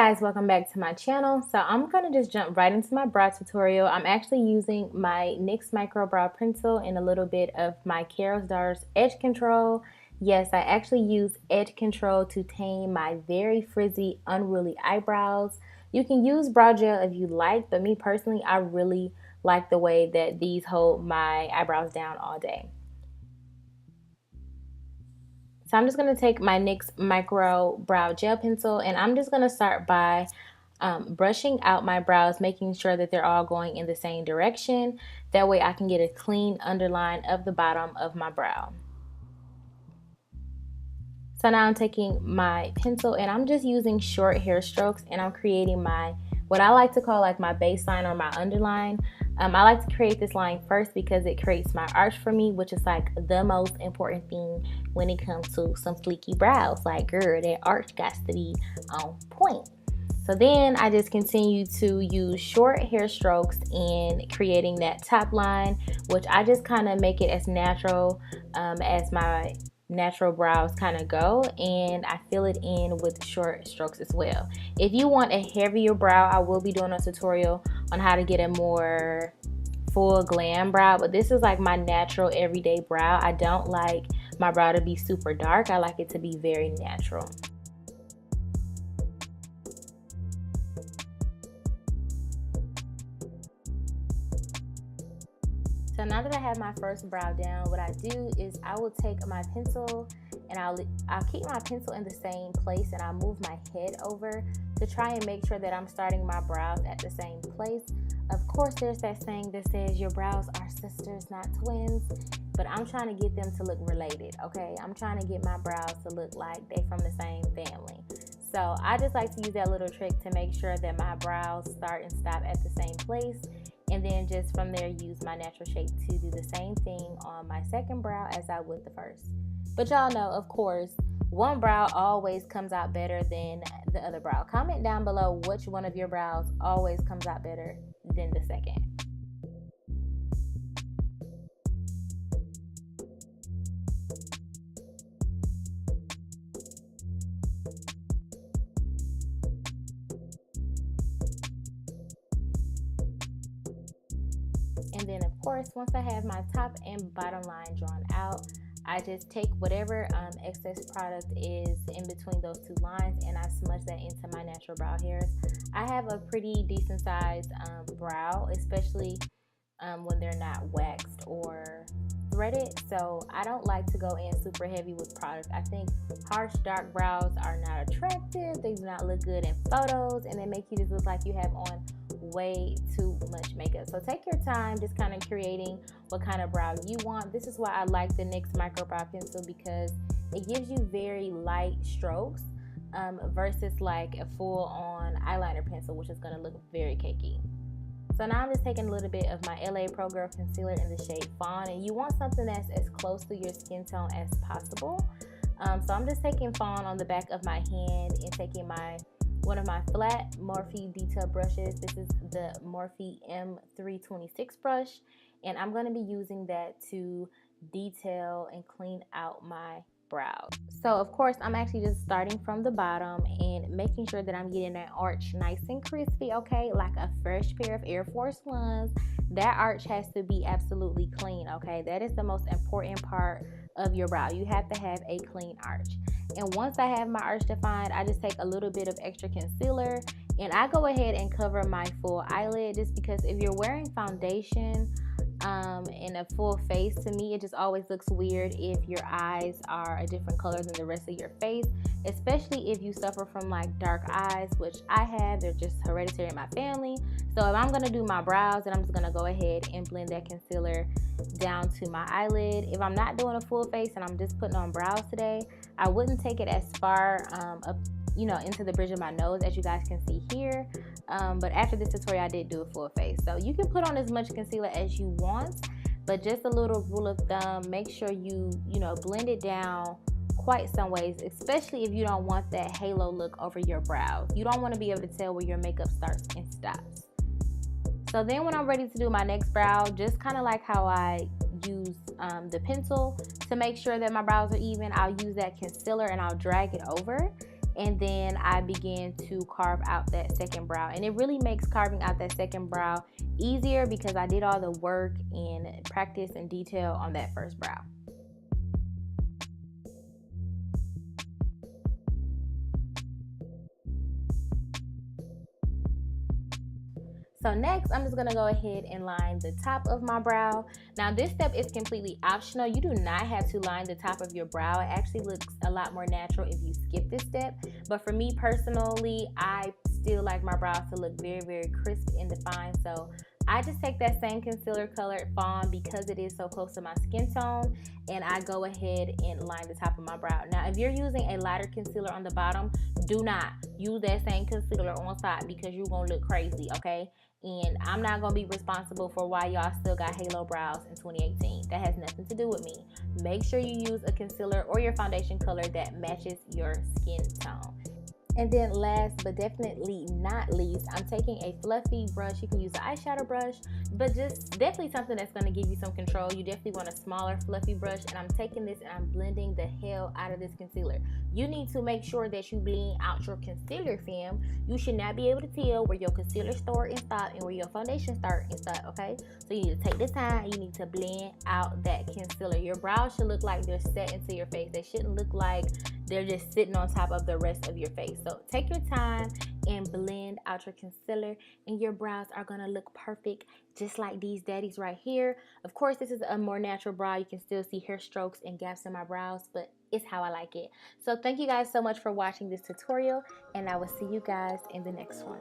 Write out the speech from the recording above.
guys, welcome back to my channel. So I'm going to just jump right into my brow tutorial. I'm actually using my NYX Micro Brow Pencil and a little bit of my Carol's Daughter's Edge Control. Yes, I actually use Edge Control to tame my very frizzy, unruly eyebrows. You can use brow gel if you like, but me personally, I really like the way that these hold my eyebrows down all day. So I'm just going to take my NYX Micro Brow Gel Pencil and I'm just going to start by brushing out my brows, making sure that they're all going in the same direction. That way I can get a clean underline of the bottom of my brow. So now I'm taking my pencil and I'm just using short hair strokes and I'm creating my, what I like to call like my baseline or my underline. I like to create this line first because it creates my arch for me, which is like the most important thing when it comes to some sleeky brows. Like, girl, that arch got to be on point. So then I just continue to use short hair strokes in creating that top line, which I just kind of make it as natural as my natural brows kind of go, and I fill it in with short strokes as well. If you want a heavier brow, I will be doing a tutorial on how to get a more full glam brow, but this is like my natural everyday brow. I don't like my brow to be super dark. I like it to be very natural. So now that I have my first brow down, what I do is I will take my pencil and I'll keep my pencil in the same place and I'll move my head over to try and make sure that I'm starting my brows at the same place. Of course, there's that saying that says your brows are sisters, not twins, but I'm trying to get them to look related, okay? I'm trying to get my brows to look like they're from the same family. So I just like to use that little trick to make sure that my brows start and stop at the same place. And then just from there, use my natural shape to do the same thing on my second brow as I would the first. But y'all know, of course, one brow always comes out better than the other brow. Comment down below which one of your brows always comes out better than the second. And then of course, once I have my top and bottom line drawn out, I just take whatever excess product is in between those two lines and I smudge that into my natural brow hairs. I have a pretty decent sized brow, especially when they're not waxed or threaded, so I don't like to go in super heavy with product. I think harsh dark brows are not attractive, they do not look good in photos, and they make you just look like you have on way too much makeup. So take your time just kind of creating what kind of brow you want. This is why I like the NYX Micro Brow Pencil, because it gives you very light strokes versus like a full on eyeliner pencil, which is going to look very cakey. So now I'm just taking a little bit of my LA Pro Girl Concealer in the shade Fawn, and you want something that's as close to your skin tone as possible. So I'm just taking Fawn on the back of my hand and taking one of my flat Morphe detail brushes. This is the Morphe M326 brush, and I'm going to be using that to detail and clean out my brows. So of course, I'm actually just starting from the bottom and making sure that I'm getting that arch nice and crispy, okay, like a fresh pair of Air Force Ones. That arch has to be absolutely clean, okay? That is the most important part of your brow. You have to have a clean arch. And once I have my arch defined, I just take a little bit of extra concealer and I go ahead and cover my full eyelid, just because if you're wearing foundation in a full face, to me it just always looks weird if your eyes are a different color than the rest of your face, especially if you suffer from like dark eyes, which I have. They're just hereditary in my family. So if I'm going to do my brows, then I'm just going to go ahead and blend that concealer down to my eyelid. If I'm not doing a full face and I'm just putting on brows today, I wouldn't take it as far up, you know, into the bridge of my nose as you guys can see here. But after this tutorial, I did do a full face. So you can put on as much concealer as you want, but just a little rule of thumb, make sure you blend it down quite some ways, especially if you don't want that halo look over your brows. You don't want to be able to tell where your makeup starts and stops. So then when I'm ready to do my next brow, just kind of like how I use the pencil to make sure that my brows are even, I'll use that concealer and I'll drag it over. and then I begin to carve out that second brow. And it really makes carving out that second brow easier because I did all the work and practice and detail on that first brow. So next, I'm just gonna go ahead and line the top of my brow. Now this step is completely optional. You do not have to line the top of your brow. It actually looks a lot more natural if you skip this step. But for me personally, I still like my brows to look very, very crisp and defined. So I just take that same concealer colored fawn because it is so close to my skin tone, and I go ahead and line the top of my brow. Now, if you're using a lighter concealer on the bottom, do not use that same concealer on top because you're gonna look crazy, okay? And I'm not gonna be responsible for why y'all still got halo brows in 2018. That has nothing to do with me. Make sure you use a concealer or your foundation color that matches your skin tone. And then last but definitely not least, I'm taking a fluffy brush. You can use an eyeshadow brush, but just definitely something that's going to give you some control. You definitely want a smaller fluffy brush, and I'm taking this and I'm blending the hell out of this concealer. You need to make sure that you blend out your concealer, fam. You should not be able to tell where your concealer start and stop and where your foundation start and stop, okay? So you need to take the time and you need to blend out that concealer. Your brows should look like they're set into your face. They shouldn't look like they're just sitting on top of the rest of your face. So take your time and blend out your concealer, and your brows are gonna look perfect, just like these daddies right here. Of course, this is a more natural brow. You can still see hair strokes and gaps in my brows, but it's how I like it. So thank you guys so much for watching this tutorial, and I will see you guys in the next one.